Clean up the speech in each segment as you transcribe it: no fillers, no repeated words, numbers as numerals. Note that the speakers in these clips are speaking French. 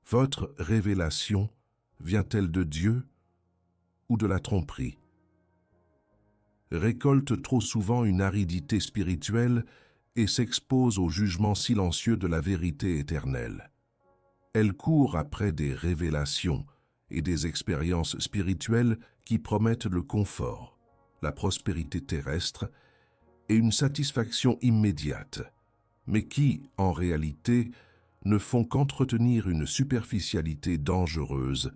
Votre révélation vient-elle de Dieu ou de la tromperie? Récolte trop souvent une aridité spirituelle et s'expose au jugement silencieux de la vérité éternelle. Elle court après des révélations et des expériences spirituelles qui promettent le confort, la prospérité terrestre et une satisfaction immédiate, mais qui, en réalité, ne font qu'entretenir une superficialité dangereuse,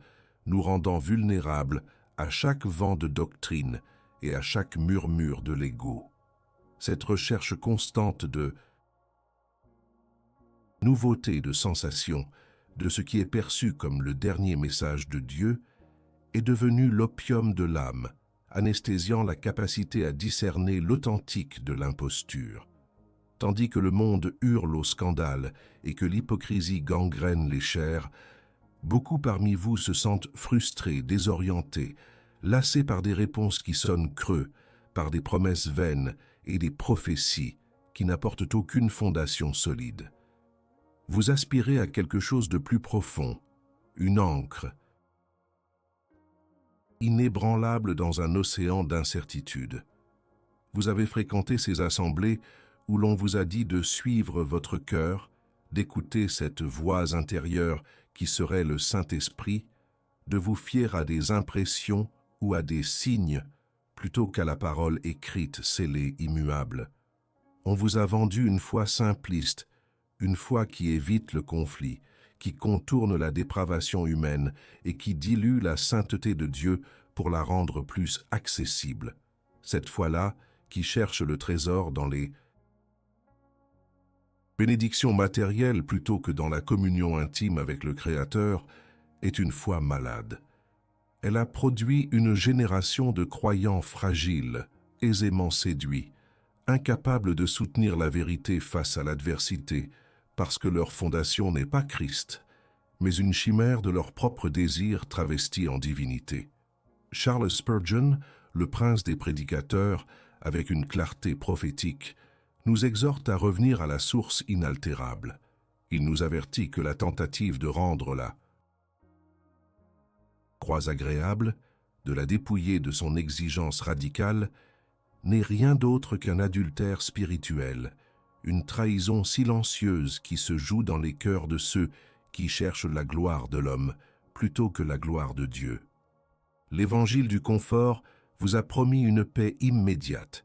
nous rendant vulnérables à chaque vent de doctrine et à chaque murmure de l'ego. Cette recherche constante de nouveauté, de sensations, de ce qui est perçu comme le dernier message de Dieu, est devenue l'opium de l'âme, anesthésiant la capacité à discerner l'authentique de l'imposture. Tandis que le monde hurle au scandale et que l'hypocrisie gangrène les chairs, beaucoup parmi vous se sentent frustrés, désorientés, lassés par des réponses qui sonnent creux, par des promesses vaines et des prophéties qui n'apportent aucune fondation solide. Vous aspirez à quelque chose de plus profond, une ancre inébranlable dans un océan d'incertitude. Vous avez fréquenté ces assemblées où l'on vous a dit de suivre votre cœur, d'écouter cette voix intérieure qui serait le Saint-Esprit, de vous fier à des impressions ou à des signes plutôt qu'à la parole écrite, scellée, immuable. On vous a vendu une foi simpliste, une foi qui évite le conflit, qui contourne la dépravation humaine et qui dilue la sainteté de Dieu pour la rendre plus accessible. Cette foi-là, qui cherche le trésor dans les bénédictions matérielles plutôt que dans la communion intime avec le Créateur, est une foi malade. Elle a produit une génération de croyants fragiles, aisément séduits, incapables de soutenir la vérité face à l'adversité, parce que leur fondation n'est pas Christ, mais une chimère de leur propre désir travesti en divinité. Charles Spurgeon, le prince des prédicateurs, avec une clarté prophétique, nous exhorte à revenir à la source inaltérable. Il nous avertit que la tentative de rendre la croix agréable, de la dépouiller de son exigence radicale, n'est rien d'autre qu'un adultère spirituel, une trahison silencieuse qui se joue dans les cœurs de ceux qui cherchent la gloire de l'homme plutôt que la gloire de Dieu. L'évangile du confort vous a promis une paix immédiate,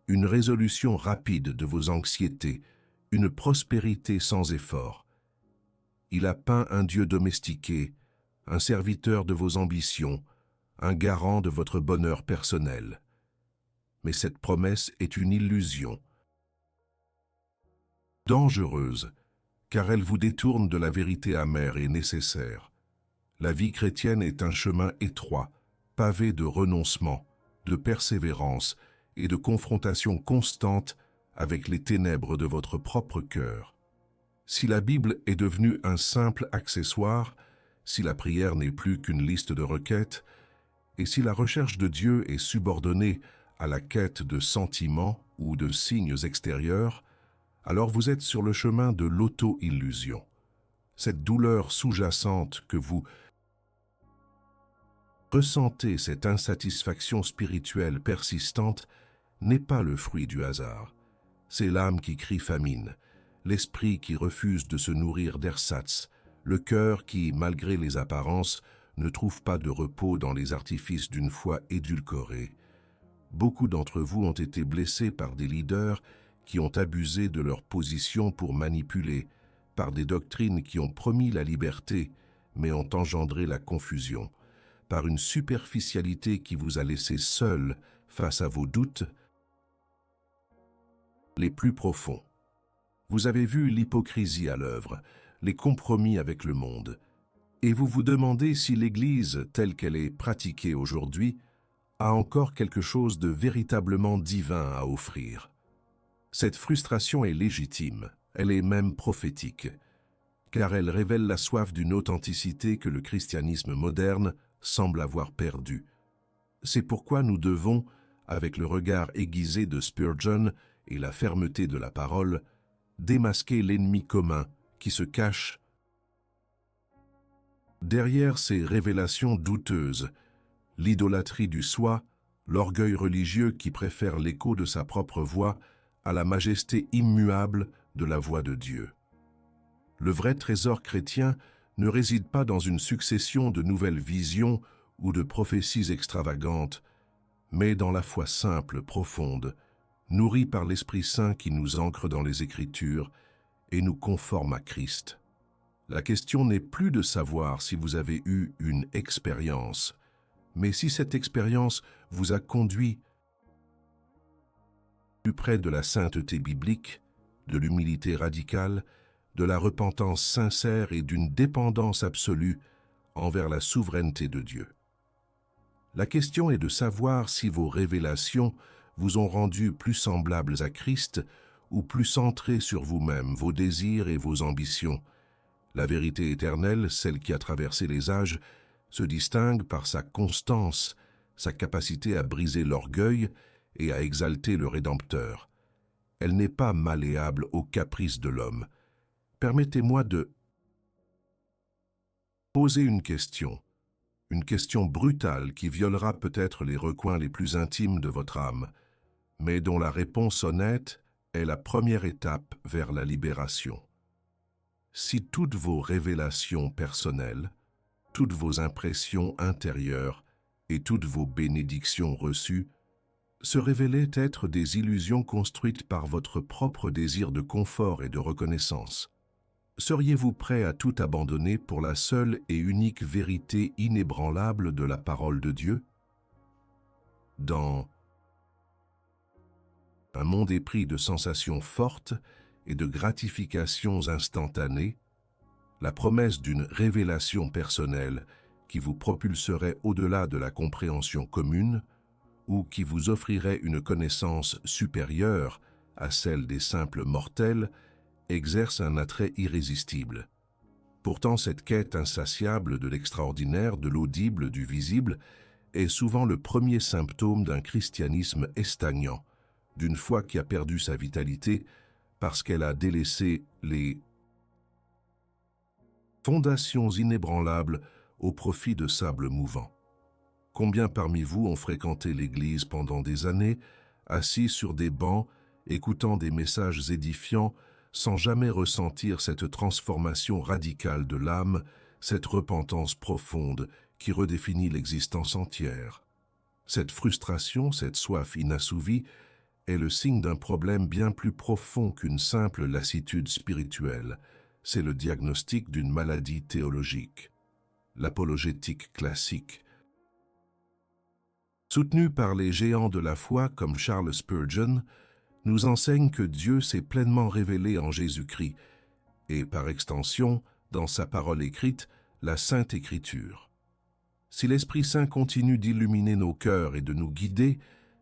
une résolution rapide de vos anxiétés, une prospérité sans effort. Il a peint un Dieu domestiqué, un serviteur de vos ambitions, un garant de votre bonheur personnel. Mais cette promesse est une illusion, dangereuse, car elle vous détourne de la vérité amère et nécessaire. La vie chrétienne est un chemin étroit, pavé de renoncement, de persévérance et de confrontation constante avec les ténèbres de votre propre cœur. Si la Bible est devenue un simple accessoire, si la prière n'est plus qu'une liste de requêtes, et si la recherche de Dieu est subordonnée à la quête de sentiments ou de signes extérieurs, alors vous êtes sur le chemin de l'auto-illusion. Cette douleur sous-jacente que vous ressentez, cette insatisfaction spirituelle persistante, n'est pas le fruit du hasard. C'est l'âme qui crie famine, l'esprit qui refuse de se nourrir d'ersatz, le cœur qui, malgré les apparences, ne trouve pas de repos dans les artifices d'une foi édulcorée. Beaucoup d'entre vous ont été blessés par des leaders qui ont abusé de leur position pour manipuler, par des doctrines qui ont promis la liberté, mais ont engendré la confusion, par une superficialité qui vous a laissé seul face à vos doutes les plus profonds. Vous avez vu l'hypocrisie à l'œuvre, les compromis avec le monde, et vous vous demandez si l'Église, telle qu'elle est pratiquée aujourd'hui, a encore quelque chose de véritablement divin à offrir. Cette frustration est légitime, elle est même prophétique, car elle révèle la soif d'une authenticité que le christianisme moderne semble avoir perdue. C'est pourquoi nous devons, avec le regard aiguisé de Spurgeon et la fermeté de la parole, démasquer l'ennemi commun qui se cache Derrière ces révélations douteuses, l'idolâtrie du soi, l'orgueil religieux qui préfère l'écho de sa propre voix à la majesté immuable de la voix de Dieu. Le vrai trésor chrétien ne réside pas dans une succession de nouvelles visions ou de prophéties extravagantes, mais dans la foi simple, profonde, nourrie par l'Esprit Saint qui nous ancre dans les Écritures et nous conforme à Christ. La question n'est plus de savoir si vous avez eu une expérience, mais si cette expérience vous a conduit plus près de la sainteté biblique, de l'humilité radicale, de la repentance sincère et d'une dépendance absolue envers la souveraineté de Dieu. La question est de savoir si vos révélations vous ont rendu plus semblables à Christ ou plus centrés sur vous-même, vos désirs et vos ambitions. La vérité éternelle, celle qui a traversé les âges, se distingue par sa constance, sa capacité à briser l'orgueil et à exalter le Rédempteur. Elle n'est pas malléable aux caprices de l'homme. Permettez-moi de poser une question brutale qui violera peut-être les recoins les plus intimes de votre âme, mais dont la réponse honnête est la première étape vers la libération. Si toutes vos révélations personnelles, toutes vos impressions intérieures et toutes vos bénédictions reçues se révélaient être des illusions construites par votre propre désir de confort et de reconnaissance, seriez-vous prêt à tout abandonner pour la seule et unique vérité inébranlable de la parole de Dieu? Dans un monde épris de sensations fortes et de gratifications instantanées, la promesse d'une révélation personnelle qui vous propulserait au-delà de la compréhension commune ou qui vous offrirait une connaissance supérieure à celle des simples mortels exerce un attrait irrésistible. Pourtant, cette quête insatiable de l'extraordinaire, de l'audible, du visible, est souvent le premier symptôme d'un christianisme estagnant, d'une foi qui a perdu sa vitalité parce qu'elle a délaissé les fondations inébranlables au profit de sables mouvants. Combien parmi vous ont fréquenté l'Église pendant des années, assis sur des bancs, écoutant des messages édifiants, sans jamais ressentir cette transformation radicale de l'âme, cette repentance profonde qui redéfinit l'existence entière. Cette frustration, cette soif inassouvie, est le signe d'un problème bien plus profond qu'une simple lassitude spirituelle. C'est le diagnostic d'une maladie théologique. L'apologétique classique, soutenue par les géants de la foi comme Charles Spurgeon, nous enseigne que Dieu s'est pleinement révélé en Jésus-Christ et, par extension, dans sa parole écrite, la Sainte Écriture. Si l'Esprit Saint continue d'illuminer nos cœurs et de nous guider,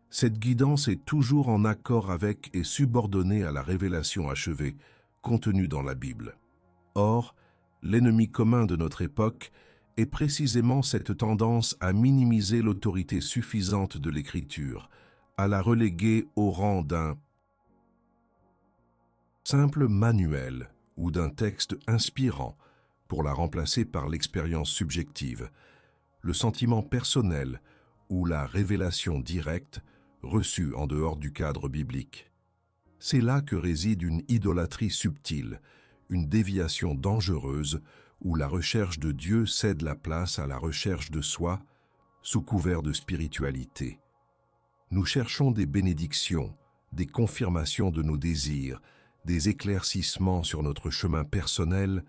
cette guidance est toujours en accord avec et subordonnée à la révélation achevée, contenue dans la Bible. Or, l'ennemi commun de notre époque est précisément cette tendance à minimiser l'autorité suffisante de l'Écriture, à la reléguer au rang d'un simple manuel ou d'un texte inspirant pour la remplacer par l'expérience subjective, le sentiment personnel ou la révélation directe reçue en dehors du cadre biblique. C'est là que réside une idolâtrie subtile, une déviation dangereuse où la recherche de Dieu cède la place à la recherche de soi sous couvert de spiritualité. Nous cherchons des bénédictions, des confirmations de nos désirs, des éclaircissements sur notre chemin personnel,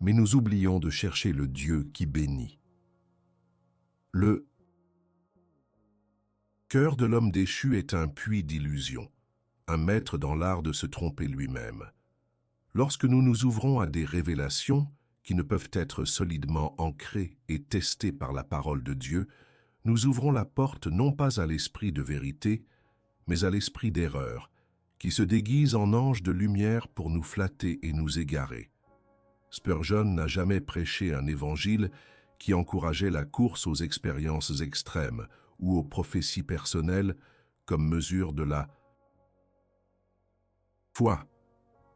mais nous oublions de chercher le Dieu qui bénit. Le cœur de l'homme déchu est un puits d'illusions, un maître dans l'art de se tromper lui-même. Lorsque nous nous ouvrons à des révélations qui ne peuvent être solidement ancrées et testées par la parole de Dieu, nous ouvrons la porte non pas à l'esprit de vérité, mais à l'esprit d'erreur, qui se déguise en ange de lumière pour nous flatter et nous égarer. Spurgeon n'a jamais prêché un évangile qui encourageait la course aux expériences extrêmes ou aux prophéties personnelles comme mesure de la foi.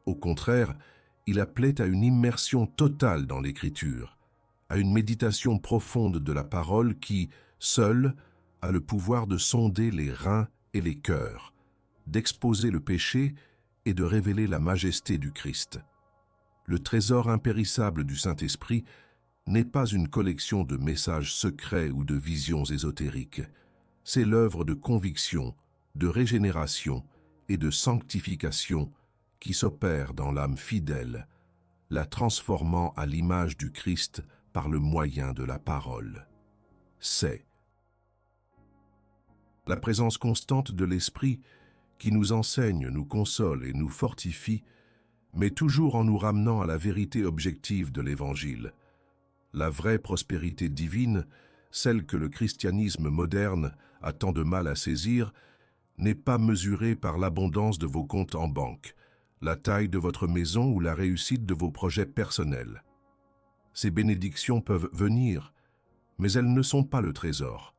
Au contraire, il appelait à une immersion totale dans l'Écriture, à une méditation profonde de la parole qui, seule, a le pouvoir de sonder les reins et les cœurs, d'exposer le péché et de révéler la majesté du Christ. Le trésor impérissable du Saint-Esprit n'est pas une collection de messages secrets ou de visions ésotériques. C'est l'œuvre de conviction, de régénération et de sanctification qui s'opère dans l'âme fidèle, la transformant à l'image du Christ par le moyen de la parole. C'est la présence constante de l'Esprit qui nous enseigne, nous console et nous fortifie, mais toujours en nous ramenant à la vérité objective de l'Évangile. La vraie prospérité divine, celle que le christianisme moderne a tant de mal à saisir, n'est pas mesurée par l'abondance de vos comptes en banque, la taille de votre maison ou la réussite de vos projets personnels. Ces bénédictions peuvent venir, mais elles ne sont pas le trésor.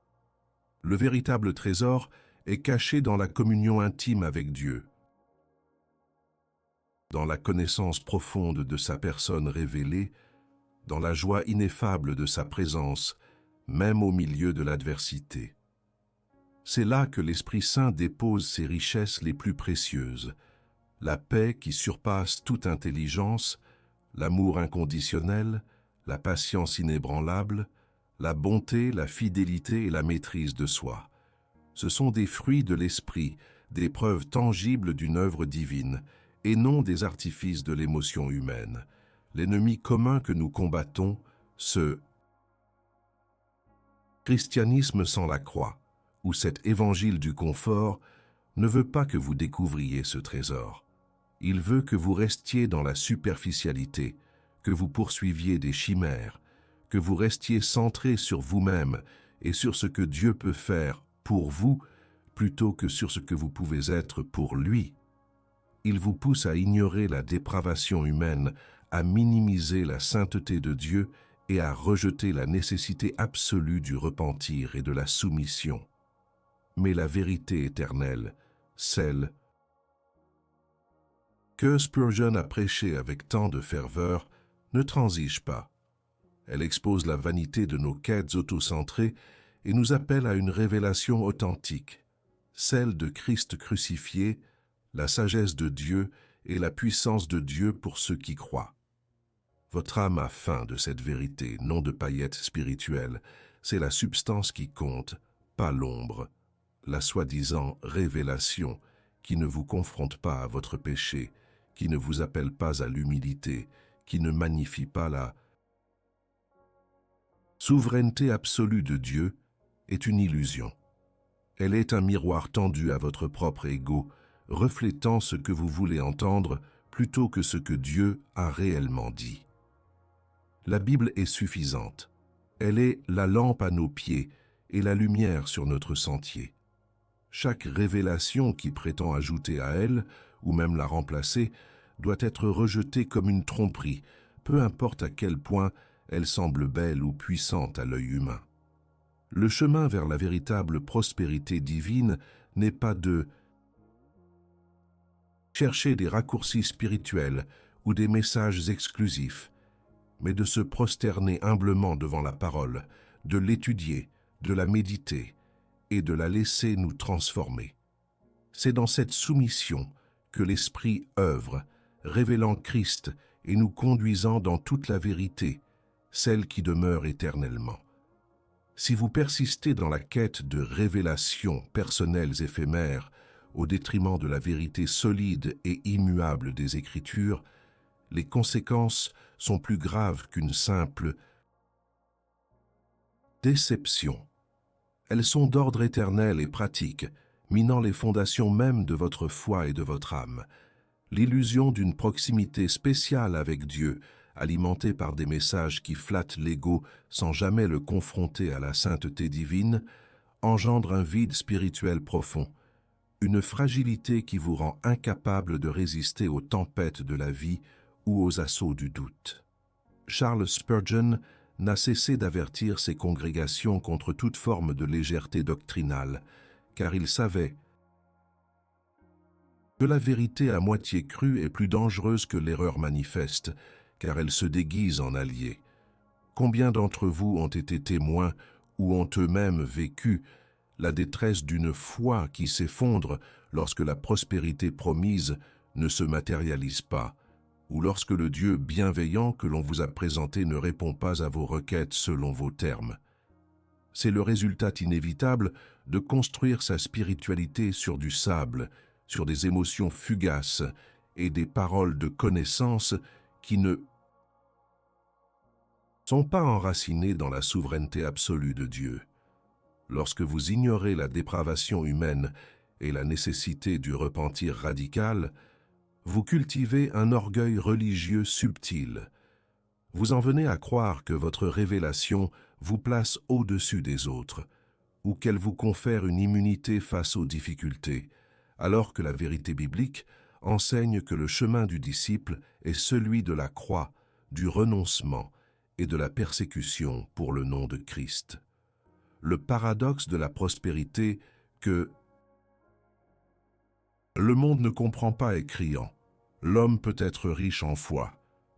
Le véritable trésor est caché dans la communion intime avec Dieu, dans la connaissance profonde de sa personne révélée, dans la joie ineffable de sa présence, même au milieu de l'adversité. C'est là que l'Esprit Saint dépose ses richesses les plus précieuses, la paix qui surpasse toute intelligence, l'amour inconditionnel, la patience inébranlable, la bonté, la fidélité et la maîtrise de soi. Ce sont des fruits de l'Esprit, des preuves tangibles d'une œuvre divine, et non des artifices de l'émotion humaine. L'ennemi commun que nous combattons, ce christianisme sans la croix, ou cet évangile du confort, ne veut pas que vous découvriez ce trésor. Il veut que vous restiez dans la superficialité, que vous poursuiviez des chimères, que vous restiez centré sur vous-même et sur ce que Dieu peut faire pour vous, plutôt que sur ce que vous pouvez être pour lui. Il vous pousse à ignorer la dépravation humaine, à minimiser la sainteté de Dieu et à rejeter la nécessité absolue du repentir et de la soumission. Mais la vérité éternelle, celle que Spurgeon a prêchée avec tant de ferveur, ne transige pas. Elle expose la vanité de nos quêtes autocentrées et nous appelle à une révélation authentique, celle de Christ crucifié, la sagesse de Dieu et la puissance de Dieu pour ceux qui croient. Votre âme a faim de cette vérité, non de paillettes spirituelles. C'est la substance qui compte, pas l'ombre, la soi-disant révélation qui ne vous confronte pas à votre péché, qui ne vous appelle pas à l'humilité, qui ne magnifie pas la souveraineté absolue de Dieu, est une illusion. Elle est un miroir tendu à votre propre ego, reflétant ce que vous voulez entendre plutôt que ce que Dieu a réellement dit. La Bible est suffisante. Elle est la lampe à nos pieds et la lumière sur notre sentier. Chaque révélation qui prétend ajouter à elle, ou même la remplacer, doit être rejetée comme une tromperie, peu importe à quel point elle semble belle ou puissante à l'œil humain. Le chemin vers la véritable prospérité divine n'est pas de chercher des raccourcis spirituels ou des messages exclusifs, mais de se prosterner humblement devant la parole, de l'étudier, de la méditer et de la laisser nous transformer. C'est dans cette soumission que l'Esprit œuvre, révélant Christ et nous conduisant dans toute la vérité, celle qui demeure éternellement. Si vous persistez dans la quête de révélations personnelles éphémères au détriment de la vérité solide et immuable des Écritures, les conséquences sont plus graves qu'une simple déception. Elles sont d'ordre éternel et pratique, minant les fondations mêmes de votre foi et de votre âme. L'illusion d'une proximité spéciale avec Dieu, alimentée par des messages qui flattent l'ego sans jamais le confronter à la sainteté divine, engendre un vide spirituel profond, une fragilité qui vous rend incapable de résister aux tempêtes de la vie ou aux assauts du doute. Charles Spurgeon n'a cessé d'avertir ses congrégations contre toute forme de légèreté doctrinale, car il savait que la vérité à moitié crue est plus dangereuse que l'erreur manifeste, car elle se déguise en allié. Combien d'entre vous ont été témoins ou ont eux-mêmes vécu la détresse d'une foi qui s'effondre lorsque la prospérité promise ne se matérialise pas, ou lorsque le Dieu bienveillant que l'on vous a présenté ne répond pas à vos requêtes selon vos termes? C'est le résultat inévitable de construire sa spiritualité sur du sable, sur des émotions fugaces et des paroles de connaissance qui ne sont pas enracinées dans la souveraineté absolue de Dieu. Lorsque vous ignorez la dépravation humaine et la nécessité du repentir radical, vous cultivez un orgueil religieux subtil. Vous en venez à croire que votre révélation vous place au-dessus des autres, ou qu'elle vous confère une immunité face aux difficultés, alors que la vérité biblique enseigne que le chemin du disciple est celui de la croix, du renoncement et de la persécution pour le nom de Christ. Le paradoxe de la prospérité que le monde ne comprend pas est criant. L'homme peut être riche en foi,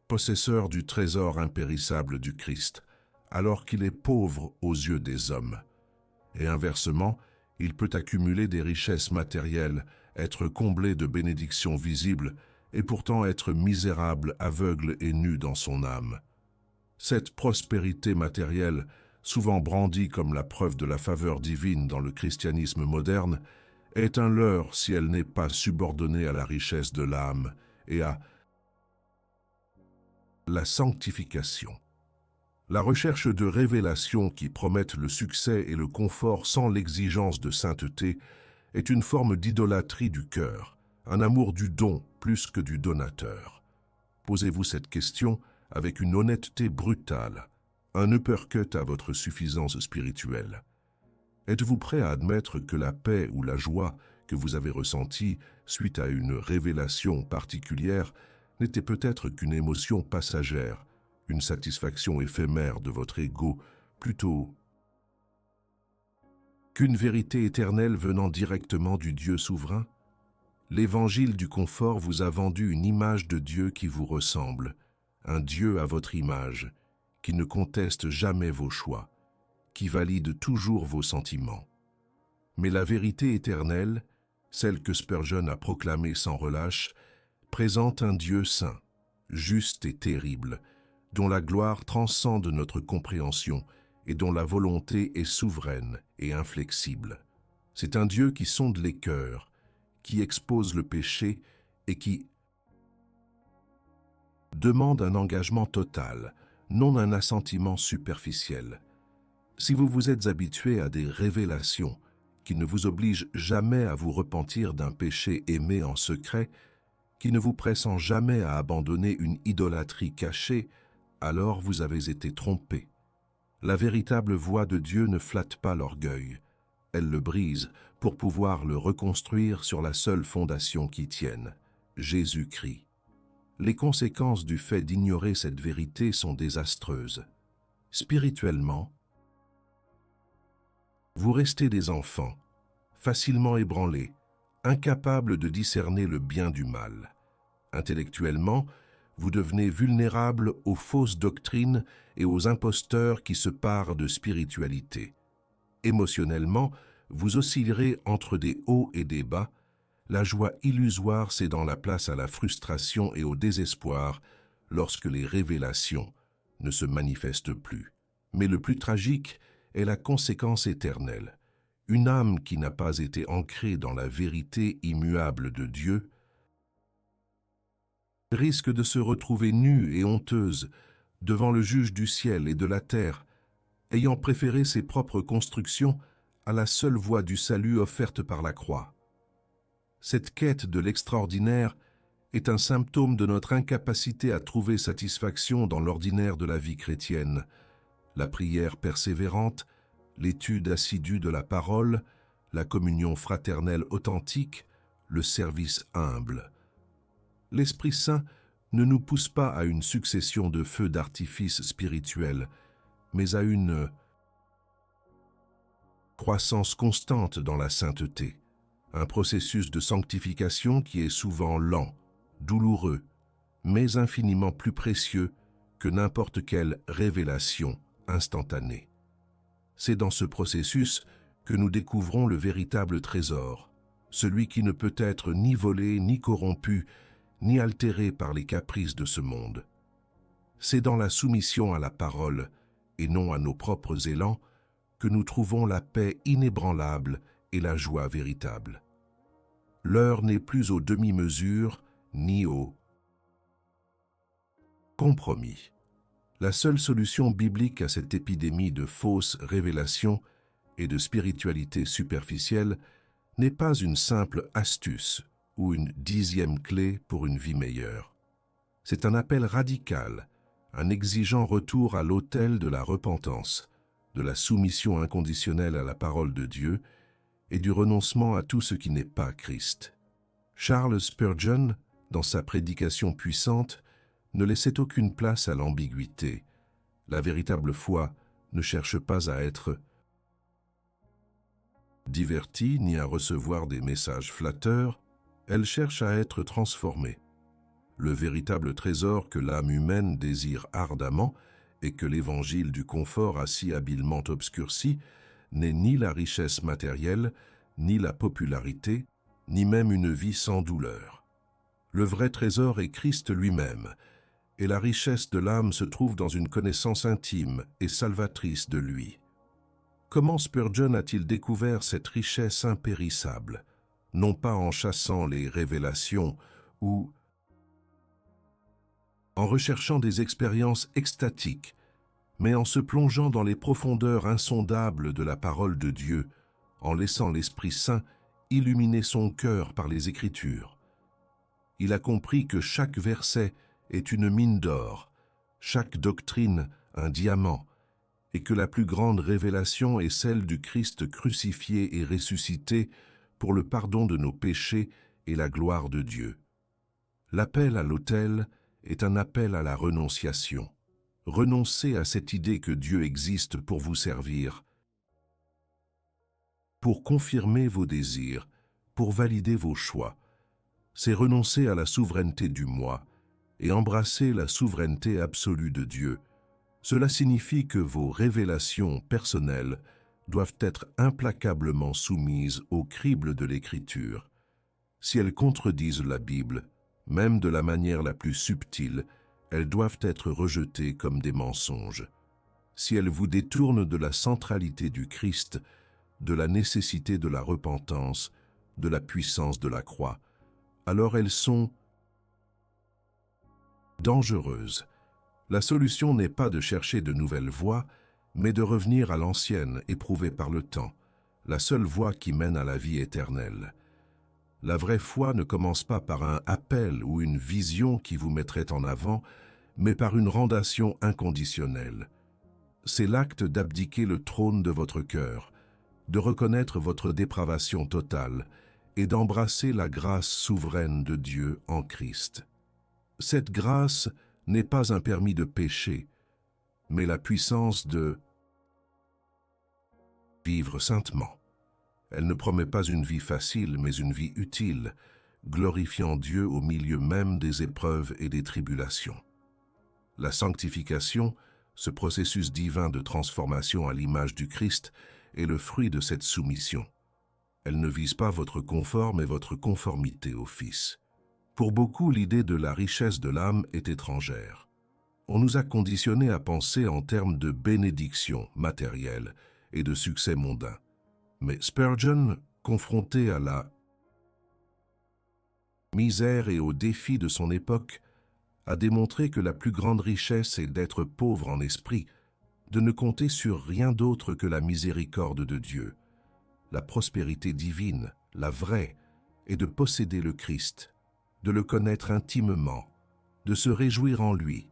possesseur du trésor impérissable du Christ, alors qu'il est pauvre aux yeux des hommes. Et inversement, il peut accumuler des richesses matérielles, être comblé de bénédictions visibles, et pourtant être misérable, aveugle et nu dans son âme. Cette prospérité matérielle, souvent brandie comme la preuve de la faveur divine dans le christianisme moderne, est un leurre si elle n'est pas subordonnée à la richesse de l'âme et à la sanctification. La recherche de révélations qui promettent le succès et le confort sans l'exigence de sainteté est une forme d'idolâtrie du cœur, un amour du don plus que du donateur. Posez-vous cette question avec une honnêteté brutale, un uppercut à votre suffisance spirituelle. Êtes-vous prêt à admettre que la paix ou la joie que vous avez ressentie suite à une révélation particulière n'était peut-être qu'une émotion passagère, une satisfaction éphémère de votre ego, plutôt qu'une vérité éternelle venant directement du Dieu souverain? L'évangile du confort vous a vendu une image de Dieu qui vous ressemble, un Dieu à votre image, qui ne conteste jamais vos choix, qui valide toujours vos sentiments. Mais la vérité éternelle, celle que Spurgeon a proclamée sans relâche, présente un Dieu saint, juste et terrible, dont la gloire transcende notre compréhension et dont la volonté est souveraine et inflexible. C'est un Dieu qui sonde les cœurs, qui expose le péché et qui demande un engagement total, non un assentiment superficiel. Si vous vous êtes habitué à des révélations qui ne vous obligent jamais à vous repentir d'un péché aimé en secret, qui ne vous pressent jamais à abandonner une idolâtrie cachée, alors vous avez été trompé. La véritable voix de Dieu ne flatte pas l'orgueil. Elle le brise pour pouvoir le reconstruire sur la seule fondation qui tienne, Jésus-Christ. Les conséquences du fait d'ignorer cette vérité sont désastreuses. Spirituellement, vous restez des enfants, facilement ébranlés, incapables de discerner le bien du mal. Intellectuellement, vous devenez vulnérables aux fausses doctrines et aux imposteurs qui se parent de spiritualité. Émotionnellement, vous oscillerez entre des hauts et des bas. La joie illusoire cédant la place à la frustration et au désespoir lorsque les révélations ne se manifestent plus. Mais le plus tragique est la conséquence éternelle. Une âme qui n'a pas été ancrée dans la vérité immuable de Dieu risque de se retrouver nue et honteuse devant le juge du ciel et de la terre, ayant préféré ses propres constructions à la seule voie du salut offerte par la croix. Cette quête de l'extraordinaire est un symptôme de notre incapacité à trouver satisfaction dans l'ordinaire de la vie chrétienne. La prière persévérante, l'étude assidue de la parole, la communion fraternelle authentique, le service humble. L'Esprit Saint ne nous pousse pas à une succession de feux d'artifice spirituels, mais à une croissance constante dans la sainteté, un processus de sanctification qui est souvent lent, douloureux, mais infiniment plus précieux que n'importe quelle révélation instantanée. C'est dans ce processus que nous découvrons le véritable trésor, celui qui ne peut être ni volé, ni corrompu, ni altéré par les caprices de ce monde. C'est dans la soumission à la parole, et non à nos propres élans, que nous trouvons la paix inébranlable et la joie véritable. L'heure n'est plus aux demi-mesures, ni au compromis. La seule solution biblique à cette épidémie de fausses révélations et de spiritualité superficielle n'est pas une simple astuce ou une 10e clé pour une vie meilleure. C'est un appel radical, un exigeant retour à l'autel de la repentance, de la soumission inconditionnelle à la parole de Dieu et du renoncement à tout ce qui n'est pas Christ. Charles Spurgeon, dans sa prédication puissante, ne laissait aucune place à l'ambiguïté. La véritable foi ne cherche pas à être divertie ni à recevoir des messages flatteurs, elle cherche à être transformée. Le véritable trésor que l'âme humaine désire ardemment et que l'évangile du confort a si habilement obscurci n'est ni la richesse matérielle, ni la popularité, ni même une vie sans douleur. Le vrai trésor est Christ lui-même, et la richesse de l'âme se trouve dans une connaissance intime et salvatrice de lui. Comment Spurgeon a-t-il découvert cette richesse impérissable, non pas en chassant les révélations ou en recherchant des expériences extatiques, mais en se plongeant dans les profondeurs insondables de la parole de Dieu, en laissant l'Esprit Saint illuminer son cœur par les Écritures. Il a compris que chaque verset est une mine d'or, chaque doctrine un diamant, et que la plus grande révélation est celle du Christ crucifié et ressuscité pour le pardon de nos péchés et la gloire de Dieu. L'appel à l'autel est un appel à la renonciation. Renoncez à cette idée que Dieu existe pour vous servir, pour confirmer vos désirs, pour valider vos choix. C'est renoncer à la souveraineté du moi et embrasser la souveraineté absolue de Dieu. Cela signifie que vos révélations personnelles doivent être implacablement soumises au crible de l'Écriture. Si elles contredisent la Bible, même de la manière la plus subtile, elles doivent être rejetées comme des mensonges. Si elles vous détournent de la centralité du Christ, de la nécessité de la repentance, de la puissance de la croix, alors elles sont dangereuses. La solution n'est pas de chercher de nouvelles voies, mais de revenir à l'ancienne éprouvée par le temps, la seule voie qui mène à la vie éternelle. La vraie foi ne commence pas par un appel ou une vision qui vous mettrait en avant, mais par une rendation inconditionnelle. C'est l'acte d'abdiquer le trône de votre cœur, de reconnaître votre dépravation totale et d'embrasser la grâce souveraine de Dieu en Christ. Cette grâce n'est pas un permis de péché, mais la puissance de vivre saintement. Elle ne promet pas une vie facile, mais une vie utile, glorifiant Dieu au milieu même des épreuves et des tribulations. La sanctification, ce processus divin de transformation à l'image du Christ, est le fruit de cette soumission. Elle ne vise pas votre confort, mais votre conformité au Fils. Pour beaucoup, l'idée de la richesse de l'âme est étrangère. On nous a conditionnés à penser en termes de bénédiction matérielle et de succès mondain. Mais Spurgeon, confronté à la misère et aux défis de son époque, a démontré que la plus grande richesse est d'être pauvre en esprit, de ne compter sur rien d'autre que la miséricorde de Dieu, la prospérité divine, la vraie, et de posséder le Christ, de le connaître intimement, de se réjouir en lui,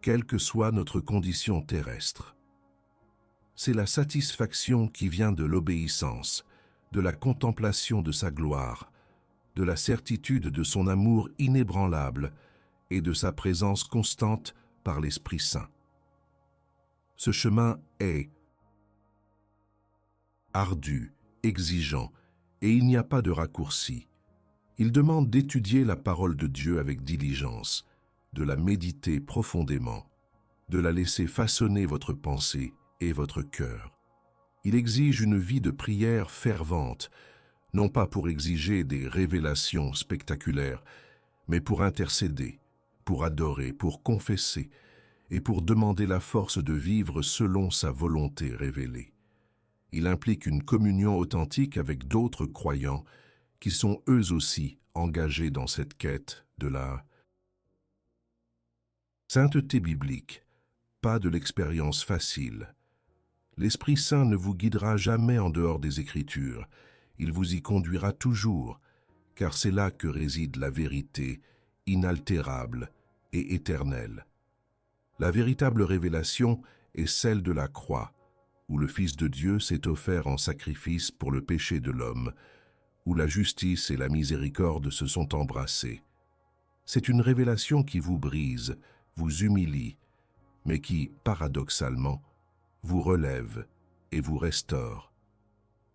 quelle que soit notre condition terrestre. C'est la satisfaction qui vient de l'obéissance, de la contemplation de sa gloire, de la certitude de son amour inébranlable et de sa présence constante par l'Esprit Saint. Ce chemin est ardu, exigeant, et il n'y a pas de raccourci. Il demande d'étudier la parole de Dieu avec diligence, de la méditer profondément, de la laisser façonner votre pensée et votre cœur. Il exige une vie de prière fervente, non pas pour exiger des révélations spectaculaires, mais pour intercéder, pour adorer, pour confesser et pour demander la force de vivre selon sa volonté révélée. Il implique une communion authentique avec d'autres croyants qui sont eux aussi engagés dans cette quête de la sainteté biblique, pas de l'expérience facile. L'Esprit Saint ne vous guidera jamais en dehors des Écritures, il vous y conduira toujours, car c'est là que réside la vérité inaltérable et éternelle. La véritable révélation est celle de la croix, où le Fils de Dieu s'est offert en sacrifice pour le péché de l'homme, où la justice et la miséricorde se sont embrassées. C'est une révélation qui vous brise, vous humilie, mais qui, paradoxalement, vous relève et vous restaure.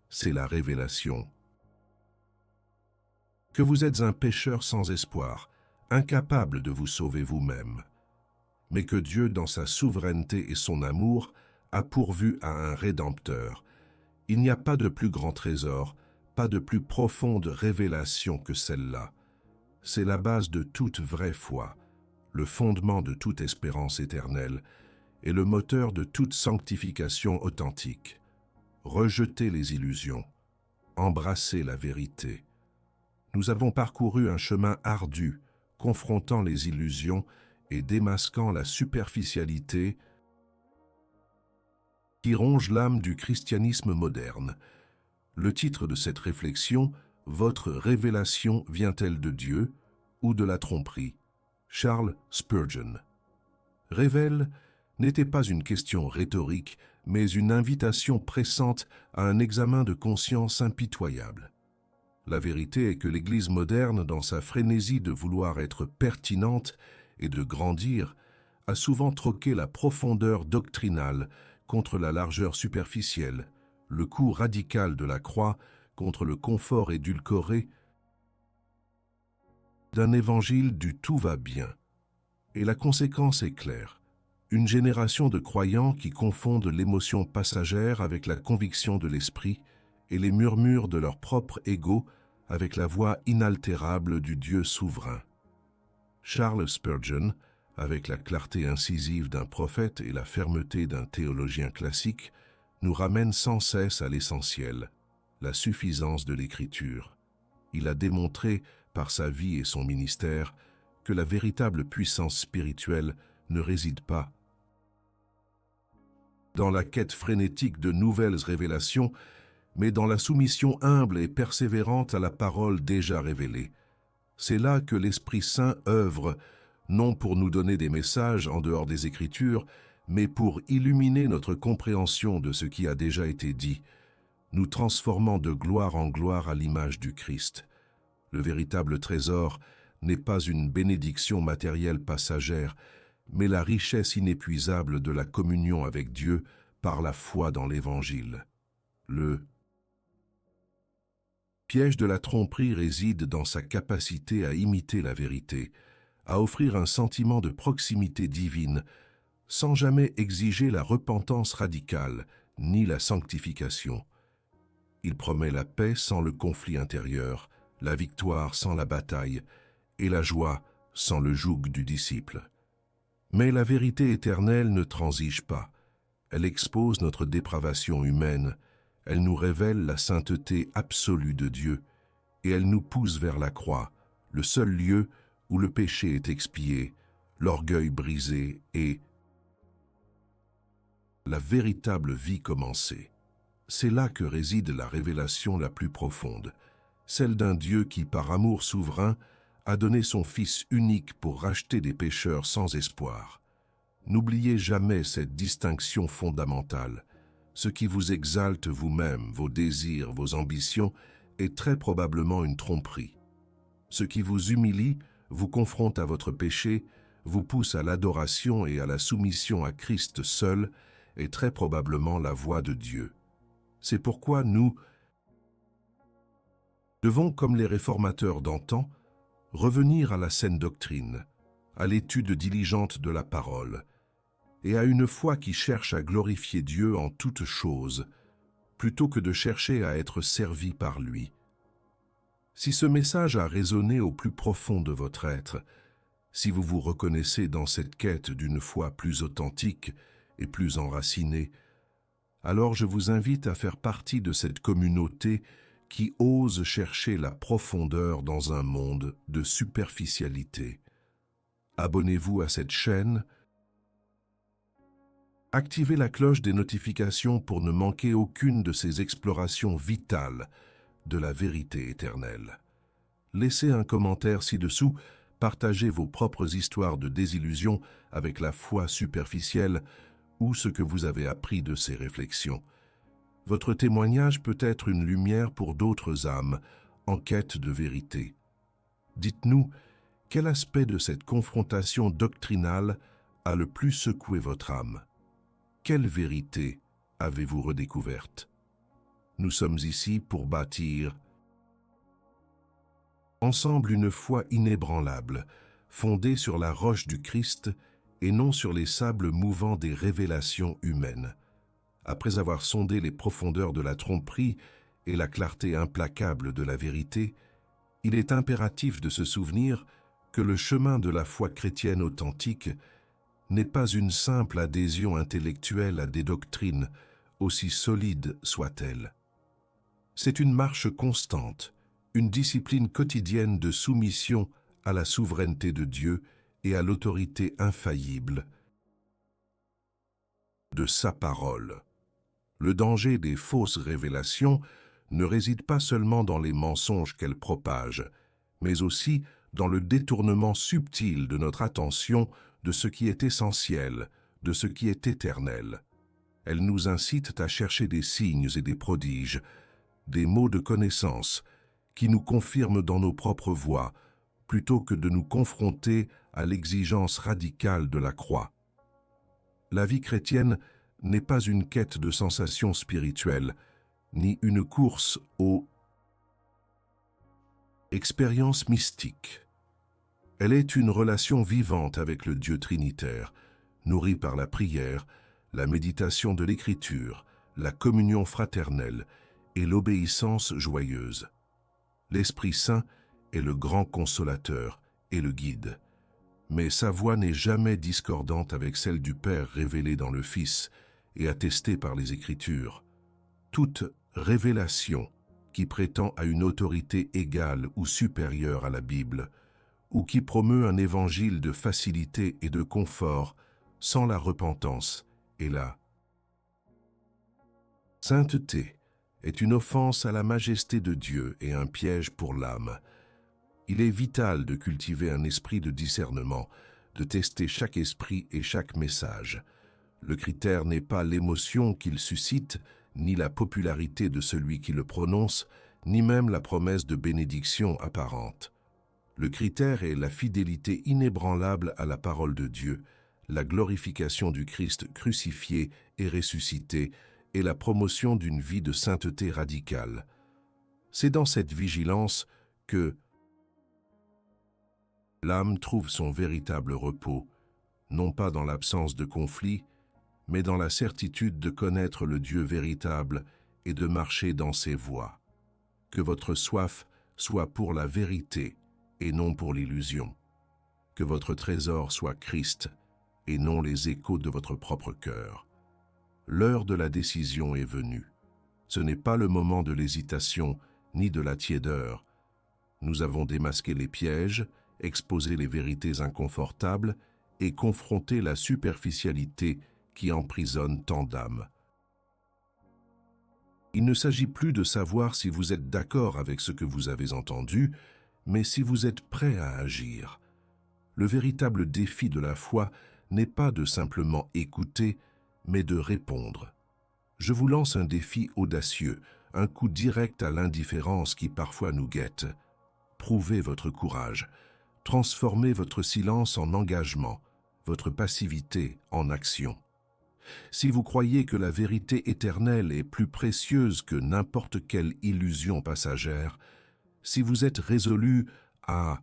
C'est la révélation que vous êtes un pécheur sans espoir, incapable de vous sauver vous-même, mais que Dieu, dans sa souveraineté et son amour, a pourvu à un Rédempteur. Il n'y a pas de plus grand trésor, pas de plus profonde révélation que celle-là. C'est la base de toute vraie foi, le fondement de toute espérance éternelle et le moteur de toute sanctification authentique. Rejetez les illusions, embrassez la vérité. Nous avons parcouru un chemin ardu, confrontant les illusions et démasquant la superficialité qui ronge l'âme du christianisme moderne. Le titre de cette réflexion, « Votre révélation vient-elle de Dieu ou de la tromperie ?» Charles Spurgeon. Révèle n'était pas une question rhétorique, mais une invitation pressante à un examen de conscience impitoyable. La vérité est que l'Église moderne, dans sa frénésie de vouloir être pertinente et de grandir, a souvent troqué la profondeur doctrinale contre la largeur superficielle, le coup radical de la croix contre le confort édulcoré d'un évangile du tout va bien. Et la conséquence est claire. Une génération de croyants qui confondent l'émotion passagère avec la conviction de l'esprit et les murmures de leur propre ego avec la voix inaltérable du Dieu souverain. Charles Spurgeon, avec la clarté incisive d'un prophète et la fermeté d'un théologien classique, nous ramène sans cesse à l'essentiel, la suffisance de l'Écriture. Il a démontré, par sa vie et son ministère, que la véritable puissance spirituelle ne réside pas dans la quête frénétique de nouvelles révélations, mais dans la soumission humble et persévérante à la parole déjà révélée. C'est là que l'Esprit Saint œuvre, non pour nous donner des messages en dehors des Écritures, mais pour illuminer notre compréhension de ce qui a déjà été dit, nous transformant de gloire en gloire à l'image du Christ. Le véritable trésor n'est pas une bénédiction matérielle passagère, mais la richesse inépuisable de la communion avec Dieu par la foi dans l'Évangile. Le piège de la tromperie réside dans sa capacité à imiter la vérité, à offrir un sentiment de proximité divine, sans jamais exiger la repentance radicale ni la sanctification. Il promet la paix sans le conflit intérieur, la victoire sans la bataille et la joie sans le joug du disciple. Mais la vérité éternelle ne transige pas. Elle expose notre dépravation humaine, elle nous révèle la sainteté absolue de Dieu et elle nous pousse vers la croix, le seul lieu où le péché est expié, l'orgueil brisé et la véritable vie commencée. C'est là que réside la révélation la plus profonde, celle d'un Dieu qui, par amour souverain, a donné son Fils unique pour racheter des pécheurs sans espoir. N'oubliez jamais cette distinction fondamentale. Ce qui vous exalte vous-même, vos désirs, vos ambitions, est très probablement une tromperie. Ce qui vous humilie, vous confronte à votre péché, vous pousse à l'adoration et à la soumission à Christ seul, est très probablement la voix de Dieu. C'est pourquoi nous devons, comme les réformateurs d'antan, revenir à la saine doctrine, à l'étude diligente de la parole, et à une foi qui cherche à glorifier Dieu en toutes choses, plutôt que de chercher à être servi par lui. Si ce message a résonné au plus profond de votre être, si vous vous reconnaissez dans cette quête d'une foi plus authentique et plus enracinée, alors je vous invite à faire partie de cette communauté qui ose chercher la profondeur dans un monde de superficialité. Abonnez-vous à cette chaîne, activez la cloche des notifications pour ne manquer aucune de ces explorations vitales de la vérité éternelle. Laissez un commentaire ci-dessous, partagez vos propres histoires de désillusion avec la foi superficielle ou ce que vous avez appris de ces réflexions. Votre témoignage peut être une lumière pour d'autres âmes en quête de vérité. Dites-nous, quel aspect de cette confrontation doctrinale a le plus secoué votre âme? Quelle vérité avez-vous redécouverte? Nous sommes ici pour bâtir ensemble une foi inébranlable, fondée sur la roche du Christ et non sur les sables mouvants des révélations humaines. Après avoir sondé les profondeurs de la tromperie et la clarté implacable de la vérité, il est impératif de se souvenir que le chemin de la foi chrétienne authentique n'est pas une simple adhésion intellectuelle à des doctrines, aussi solides soient-elles. C'est une marche constante, une discipline quotidienne de soumission à la souveraineté de Dieu et à l'autorité infaillible de sa parole. Le danger des fausses révélations ne réside pas seulement dans les mensonges qu'elles propagent, mais aussi dans le détournement subtil de notre attention de ce qui est essentiel, de ce qui est éternel. Elles nous incitent à chercher des signes et des prodiges, des mots de connaissance qui nous confirment dans nos propres voies, plutôt que de nous confronter à l'exigence radicale de la croix. La vie chrétienne n'est pas une quête de sensations spirituelles, ni une course aux expériences mystiques. Elle est une relation vivante avec le Dieu trinitaire, nourrie par la prière, la méditation de l'Écriture, la communion fraternelle et l'obéissance joyeuse. L'Esprit Saint est le grand consolateur et le guide, mais sa voix n'est jamais discordante avec celle du Père révélée dans le Fils et attestée par les Écritures. Toute révélation qui prétend à une autorité égale ou supérieure à la Bible, ou qui promeut un évangile de facilité et de confort sans la repentance et la sainteté, est une offense à la majesté de Dieu et un piège pour l'âme. Il est vital de cultiver un esprit de discernement, de tester chaque esprit et chaque message. Le critère n'est pas l'émotion qu'il suscite, ni la popularité de celui qui le prononce, ni même la promesse de bénédiction apparente. Le critère est la fidélité inébranlable à la parole de Dieu, la glorification du Christ crucifié et ressuscité, et la promotion d'une vie de sainteté radicale. C'est dans cette vigilance que l'âme trouve son véritable repos, non pas dans l'absence de conflit, mais dans la certitude de connaître le Dieu véritable et de marcher dans ses voies. Que votre soif soit pour la vérité et non pour l'illusion. Que votre trésor soit Christ et non les échos de votre propre cœur. L'heure de la décision est venue. Ce n'est pas le moment de l'hésitation ni de la tiédeur. Nous avons démasqué les pièges, exposé les vérités inconfortables et confronté la superficialité qui emprisonne tant d'âmes. Il ne s'agit plus de savoir si vous êtes d'accord avec ce que vous avez entendu, mais si vous êtes prêt à agir. Le véritable défi de la foi n'est pas de simplement écouter, mais de répondre. Je vous lance un défi audacieux, un coup direct à l'indifférence qui parfois nous guette. Prouvez votre courage, transformez votre silence en engagement, votre passivité en action. Si vous croyez que la vérité éternelle est plus précieuse que n'importe quelle illusion passagère, si vous êtes résolu à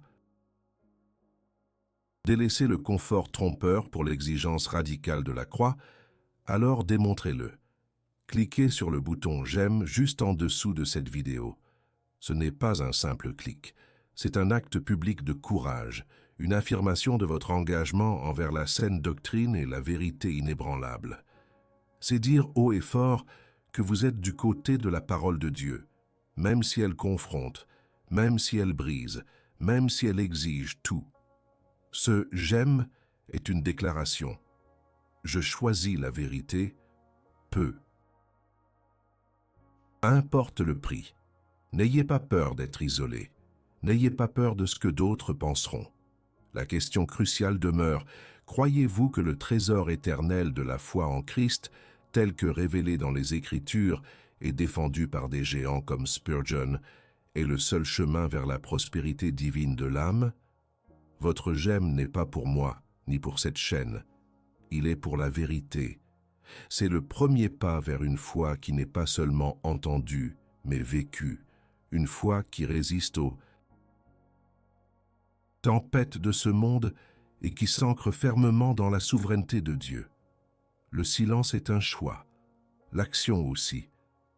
Délaissez le confort trompeur pour l'exigence radicale de la croix, alors démontrez-le. Cliquez sur le bouton « J'aime » juste en dessous de cette vidéo. Ce n'est pas un simple clic, c'est un acte public de courage, une affirmation de votre engagement envers la saine doctrine et la vérité inébranlable. C'est dire haut et fort que vous êtes du côté de la parole de Dieu, même si elle confronte, même si elle brise, même si elle exige tout. Ce « j'aime » est une déclaration. Je choisis la vérité, peu. Importe le prix. N'ayez pas peur d'être isolé. N'ayez pas peur de ce que d'autres penseront. La question cruciale demeure, croyez-vous que le trésor éternel de la foi en Christ, tel que révélé dans les Écritures et défendu par des géants comme Spurgeon, est le seul chemin vers la prospérité divine de l'âme? Votre j'aime n'est pas pour moi, ni pour cette chaîne. Il est pour la vérité. C'est le premier pas vers une foi qui n'est pas seulement entendue, mais vécue. Une foi qui résiste aux tempêtes de ce monde et qui s'ancre fermement dans la souveraineté de Dieu. Le silence est un choix, l'action aussi.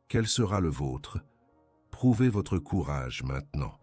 Quel sera le vôtre? Prouvez votre courage maintenant.